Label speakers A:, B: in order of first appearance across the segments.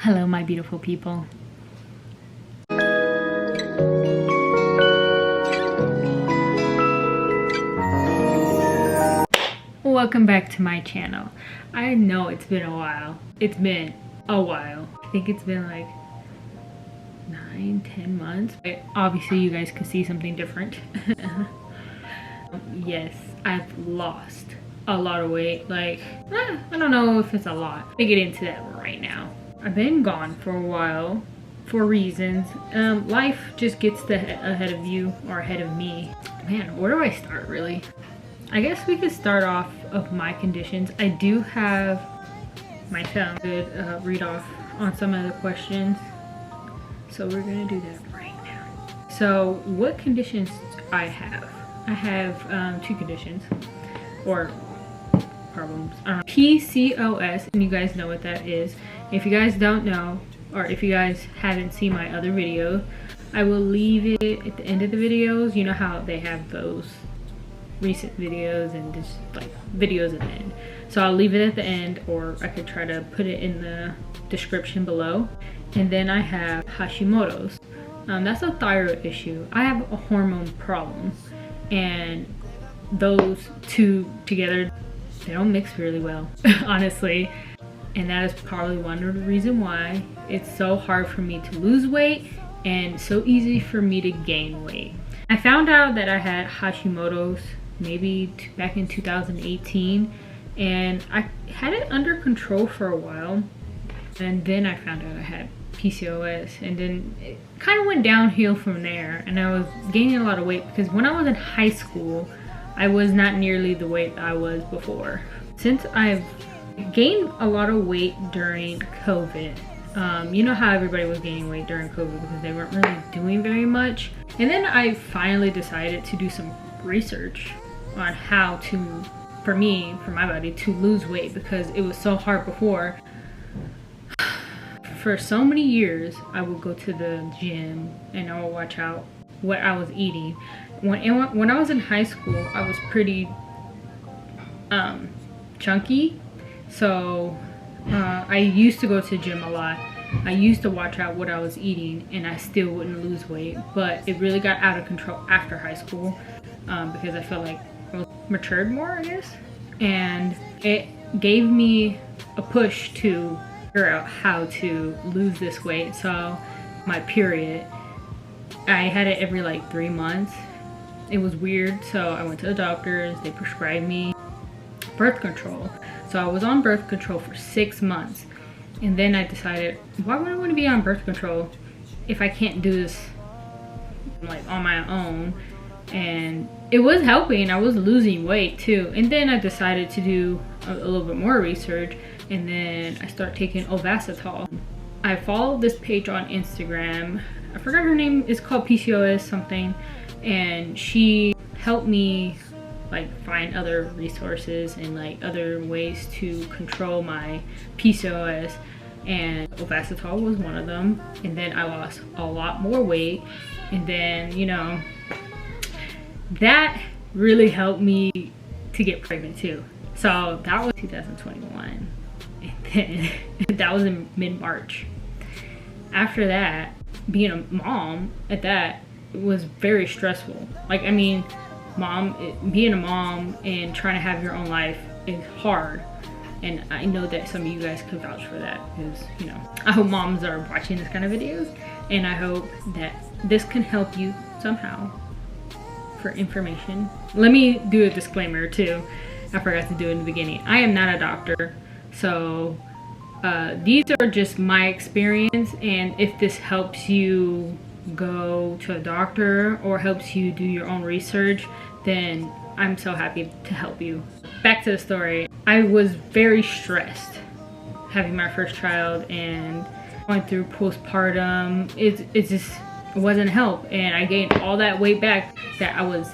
A: Hello, my beautiful people. Welcome back to my channel. I know it's been a while. It's been a while. I think it's been like 9-10 months. Obviously, you guys can see something different. Yes, I've lost a lot of weight. Like, I don't know if it's a lot. I'm gonna get into that right now. I've been gone for a while for reasons. Life just gets ahead of you, or ahead of me. Man, where do I start really? I guess we could start off of my conditions. I do have my phone. Could read off on some of the questions. So we're gonna do that right now. So what conditions I have? I have two conditions, or problems. PCOS, and you guys know what that is. If you guys don't know, or if you guys haven't seen my other video, I will leave it at the end of the videos. You know how they have those recent videos and just like videos at the end. So I'll leave it at the end, or I could try to put it in the description below. And then I have Hashimoto's. That's a thyroid issue. I have a hormone problem, and those two together, they don't mix really well, honestly. And that is probably one of the reasons why it's so hard for me to lose weight and so easy for me to gain weight. I found out that I had Hashimoto's maybe back in 2018, and I had it under control for a while, and then I found out I had PCOS, and then it kind of went downhill from there, and I was gaining a lot of weight because when I was in high school I was not nearly the weight I was before. Since I've gained a lot of weight during COVID, you know how everybody was gaining weight during COVID because they weren't really doing very much, and then I finally decided to do some research on how to, for my body, to lose weight, because it was so hard before. For so many years I would go to the gym and I would watch out what I was eating. When I was in high school, I was pretty chunky, so I used to go to the gym a lot. I used to watch out what I was eating, and I still wouldn't lose weight, but it really got out of control after high school, because I felt like I was matured more, I guess, and it gave me a push to figure out how to lose this weight. So my period, I had it every like 3 months. It was weird, so I went to the doctors. They prescribed me birth control. So I was on birth control for 6 months, and then I decided, why would I want to be on birth control if I can't do this like on my own? And it was helping. I was losing weight too. And then I decided to do a little bit more research, and then I started taking Ovasitol. I followed this page on Instagram. I forgot her name. It's called PCOS something, and she helped me like find other resources and like other ways to control my PCOS, and Ovasitol was one of them. And then I lost a lot more weight, and then, you know, that really helped me to get pregnant too. So that was 2021, and then that was in mid-March. After that, being a mom at that was very stressful. Like, I mean, being a mom and trying to have your own life is hard, and I know that some of you guys could vouch for that, because, you know, I hope moms are watching this kind of videos, and I hope that this can help you somehow for information. Let me do a disclaimer too. I forgot to do it in the beginning. I am not a doctor, so these are just my experience, and if this helps you go to a doctor or helps you do your own research, then I'm so happy to help you. Back to the story. I was very stressed having my first child and going through postpartum. It just wasn't help, and I gained all that weight back that I was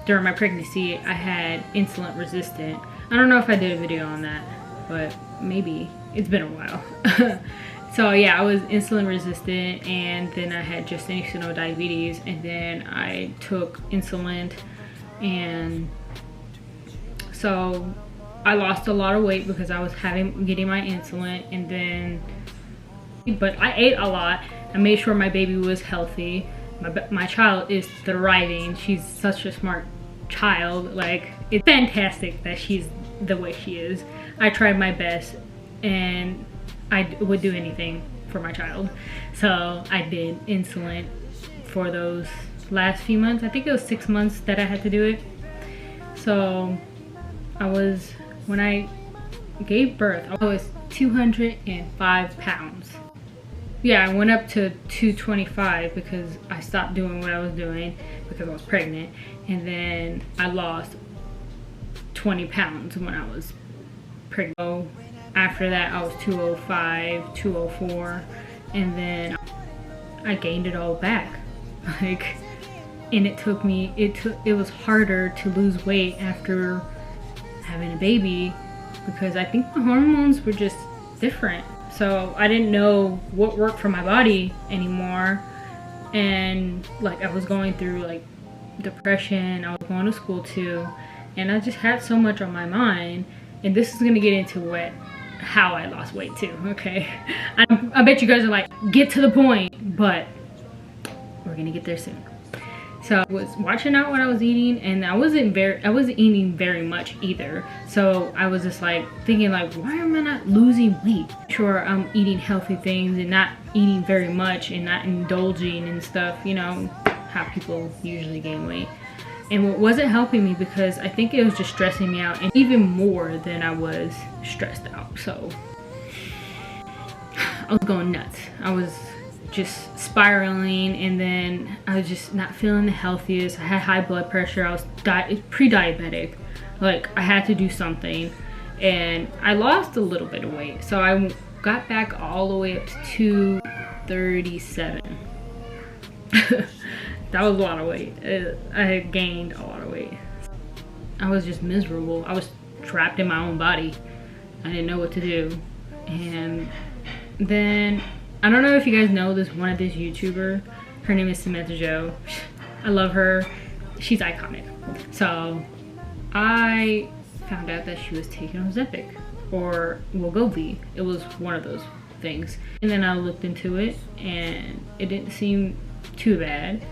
A: during my pregnancy. I had insulin resistant. I don't know if I did a video on that, but maybe. It's been a while. So yeah, I was insulin resistant, and then I had gestational diabetes, and then I took insulin, and so I lost a lot of weight because I was getting my insulin, and then, but I ate a lot. I made sure my baby was healthy. My child is thriving. She's such a smart child. Like, it's fantastic that she's the way she is. I tried my best, and I would do anything for my child. So I did insulin for those last few months. I think it was 6 months that I had to do it. So when I gave birth, I was 205 pounds. Yeah, I went up to 225 because I stopped doing what I was doing because I was pregnant. And then I lost 20 pounds when I was pregnant. So after that, I was 205, 204, and then I gained it all back. Like, and it was harder to lose weight after having a baby because I think my hormones were just different. So I didn't know what worked for my body anymore. And like, I was going through like depression. I was going to school too. And I just had so much on my mind. And this is gonna get into how I lost weight too, okay? I bet you guys are like, get to the point, but we're gonna get there soon. So I was watching out what I was eating, and I wasn't eating very much either. So I was just like thinking like, why am I not losing weight? Sure, I'm eating healthy things and not eating very much and not indulging and stuff, you know, how people usually gain weight. And what wasn't helping me, because I think it was just stressing me out, and even more than I was stressed out. So I was going nuts. I was just spiraling, and then I was just not feeling the healthiest. I had high blood pressure. I was pre-diabetic. Like, I had to do something, and I lost a little bit of weight. So I got back all the way up to 237. That was a lot of weight. I had gained a lot of weight. I was just miserable. I was trapped in my own body. I didn't know what to do. And then, I don't know if you guys know this YouTuber. Her name is Samantha Joe. I love her. She's iconic. So I found out that she was taking Ozempic or Wegovy. It was one of those things. And then I looked into it, and it didn't seem too bad.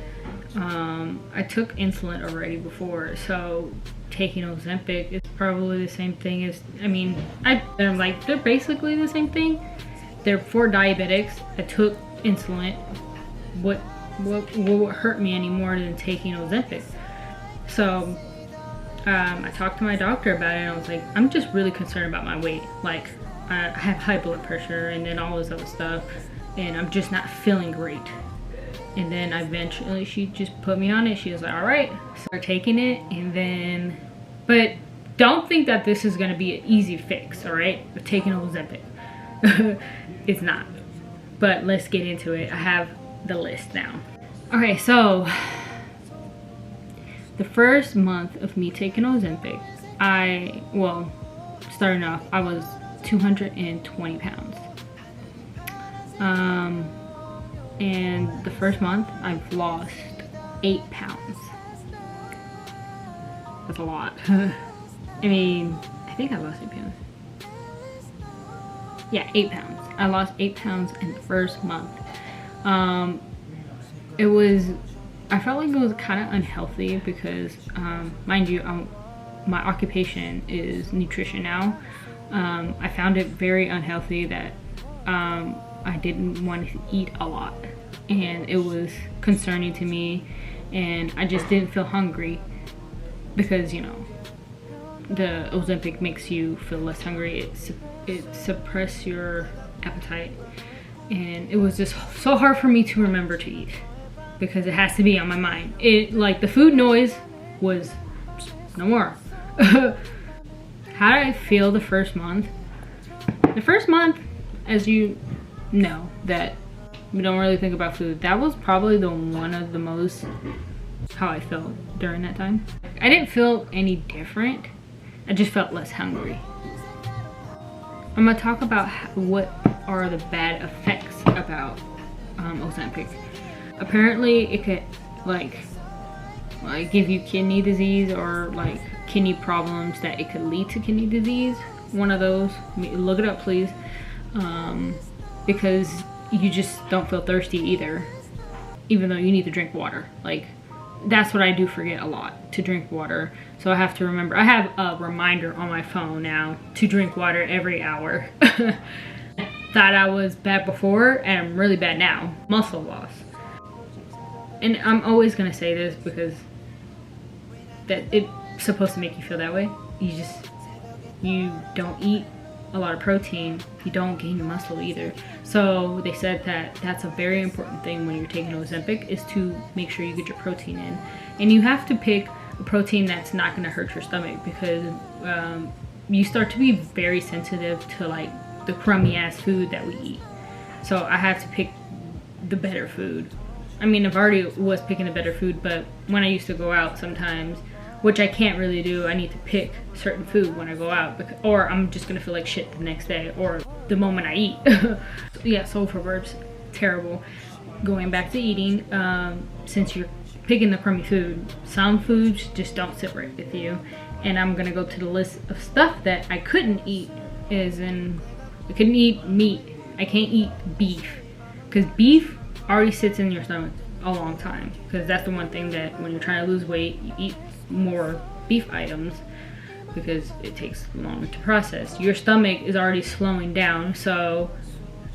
A: I took insulin already before, so taking Ozempic is probably the same thing as, I mean, I'm like, they're basically the same thing. They're for diabetics. I took insulin. What would hurt me any more than taking Ozempic? So I talked to my doctor about it, and I was like, I'm just really concerned about my weight. Like, I have high blood pressure and then all this other stuff, and I'm just not feeling great. And then eventually she just put me on it. She was like, all right, start taking it. And then, but don't think that this is gonna be an easy fix, all right? Of taking Ozempic. It's not. But let's get into it. I have the list now. Okay, so the first month of me taking Ozempic, starting off, I was 220 pounds. And the first month, I've lost 8 pounds. That's a lot. I mean, I think I lost 8 pounds. Yeah, 8 pounds. I lost 8 pounds in the first month. I felt like it was kind of unhealthy because, mind you, my occupation is nutrition now. I found it very unhealthy that I didn't want to eat a lot, and it was concerning to me, and I just didn't feel hungry because, you know, the Ozempic makes you feel less hungry. It suppresses your appetite, and it was just so hard for me to remember to eat because it has to be on my mind. Like, the food noise was no more. How did I feel the first month? The first month, as you know, that we don't really think about food, that was probably one of the most how I felt during that time. I didn't feel any different. I just felt less hungry. I'm gonna talk about what are the bad effects about Ozempic. Apparently it could like give you kidney disease or like kidney problems that it could lead to kidney disease. One of those, look it up please, because you just don't feel thirsty either, even though you need to drink water. Like, that's what I do forget a lot, to drink water. So I have to remember, I have a reminder on my phone now to drink water every hour. Thought I was bad before, and I'm really bad now. Muscle loss. And I'm always gonna say this because that it's supposed to make you feel that way. You don't eat a lot of protein, you don't gain muscle either. So they said that that's a very important thing when you're taking Ozempic, is to make sure you get your protein in. And you have to pick a protein that's not gonna hurt your stomach, because you start to be very sensitive to like the crummy ass food that we eat. So I have to pick the better food. I mean, I've already was picking the better food, but when I used to go out sometimes, which I can't really do, I need to pick certain food when I go out, because, or I'm just gonna feel like shit the next day or the moment I eat. Yeah, sulfur burps, terrible. Going back to eating, since you're picking the crummy food, some foods just don't sit right with you. And I'm gonna go to the list of stuff that I couldn't eat. I couldn't eat meat. I can't eat beef, because beef already sits in your stomach a long time, because that's the one thing that when you're trying to lose weight, you eat more beef items because it takes longer to process. Your stomach is already slowing down, so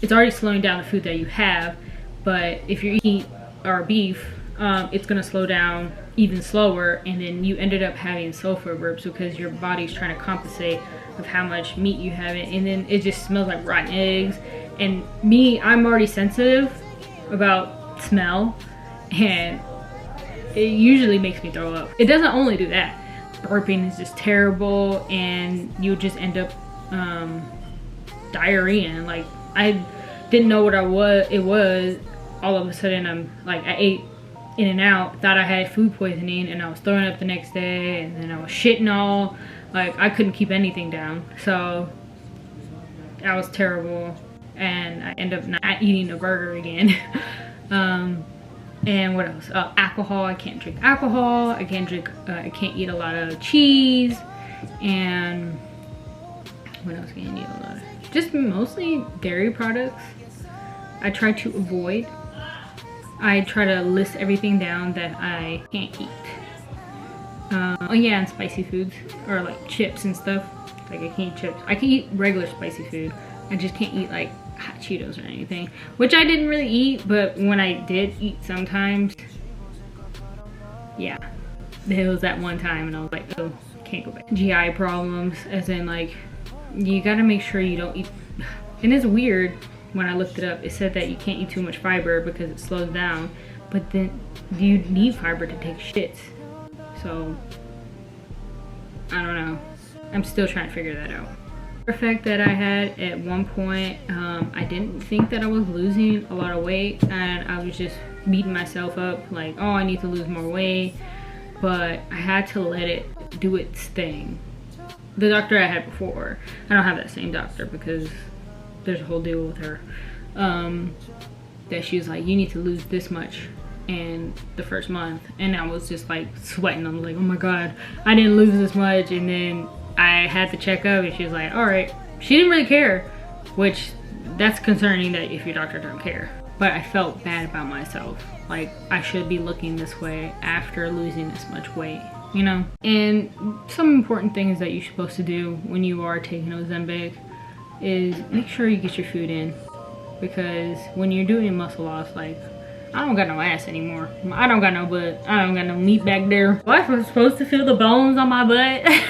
A: it's already slowing down the food that you have. But if you eat our beef, it's gonna slow down even slower, and then you ended up having sulfur burps because your body's trying to compensate of how much meat you have in, and then it just smells like rotten eggs. And me, I'm already sensitive about smell, and it usually makes me throw up. It doesn't only do that. Burping is just terrible, and you just end up diarrhea. Like, I didn't know what it was. All of a sudden, I ate In-N-Out, thought I had food poisoning, and I was throwing up the next day, and then I was shitting all, like, I couldn't keep anything down. So that was terrible, and I ended up not eating a burger again. And what else? Alcohol. I can't drink alcohol. I can't eat a lot of cheese. And what else can you eat a lot of? Just mostly dairy products. I try to avoid. I try to list everything down that I can't eat. Oh yeah, and spicy foods, or like chips and stuff. Like, I can't eat chips. I can eat regular spicy food. I just can't eat like hot Cheetos or anything, which I didn't really eat, but when I did eat sometimes, yeah, there was that one time and I was like, oh, can't go back. GI problems, as in like, you gotta make sure you don't eat, and it's weird, when I looked it up, it said that you can't eat too much fiber because it slows down, but then you need fiber to take shits. So I don't know, I'm still trying to figure that out. Effect that I had at one point, I didn't think that I was losing a lot of weight, and I was just beating myself up like, oh, I need to lose more weight, but I had to let it do its thing. The doctor I had before, I don't have that same doctor because there's a whole deal with her, that she was like, you need to lose this much in the first month, and I was just like sweating. I'm like, oh my god, I didn't lose this much. And then I had to check up, and she was like, all right. She didn't really care, which that's concerning that if your doctor don't care. But I felt bad about myself. Like, I should be looking this way after losing this much weight, you know? And some important things that you're supposed to do when you are taking Ozempic is make sure you get your food in. Because when you're doing muscle loss, like, I don't got no ass anymore. I don't got no butt. I don't got no meat back there. I'm supposed to feel the bones on my butt.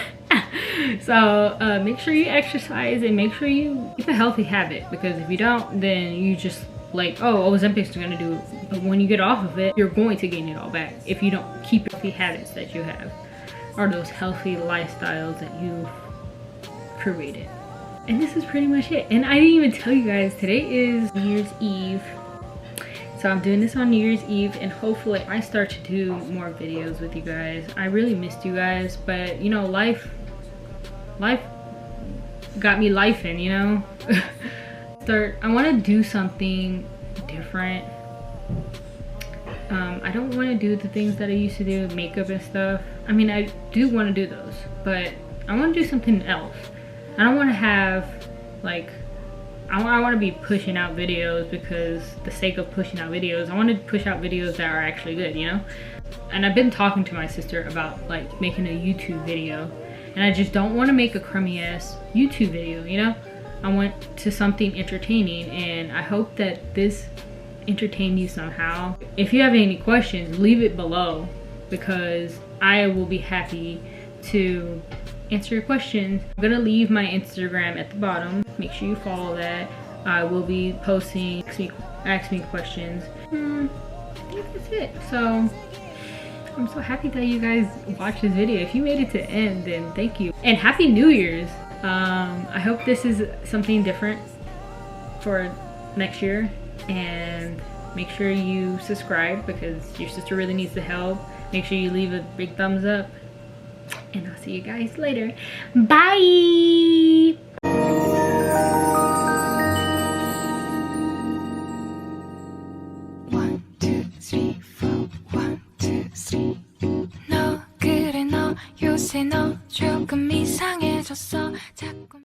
A: So make sure you exercise and make sure you keep a healthy habit, because if you don't, then you just like, oh, Ozempic's gonna do it. But when you get off of it, you're going to gain it all back if you don't keep healthy habits that you have, or those healthy lifestyles that you've created. And this is pretty much it. And I didn't even tell you guys, today is New Year's Eve. So I'm doing this on New Year's Eve, and hopefully I start to do more videos with you guys. I really missed you guys, but you know, life got me lifing, you know? I want to do something different. I don't want to do the things that I used to do, makeup and stuff. I mean, I do want to do those, but I want to do something else. I don't want to have like, I want to be pushing out videos because the sake of pushing out videos. I want to push out videos that are actually good, you know? And I've been talking to my sister about like making a YouTube video, and I just don't want to make a crummy ass YouTube video, you know? I want to something entertaining, and I hope that this entertained you somehow. If you have any questions, leave it below because I will be happy to answer your questions. I'm gonna leave my Instagram at the bottom. Make sure you follow that. I will be posting ask me questions. I think that's it. So I'm so happy that you guys watched this video. If you made it to the end, then thank you. And Happy New Year's. I hope this is something different for next year, and make sure you subscribe because your sister really needs the help. Make sure you leave a big thumbs up, and I'll see you guys later. Bye.
B: One, two, three, four. One, two, three. 너 그래 너 요새 너 조금 이상해졌어 자꾸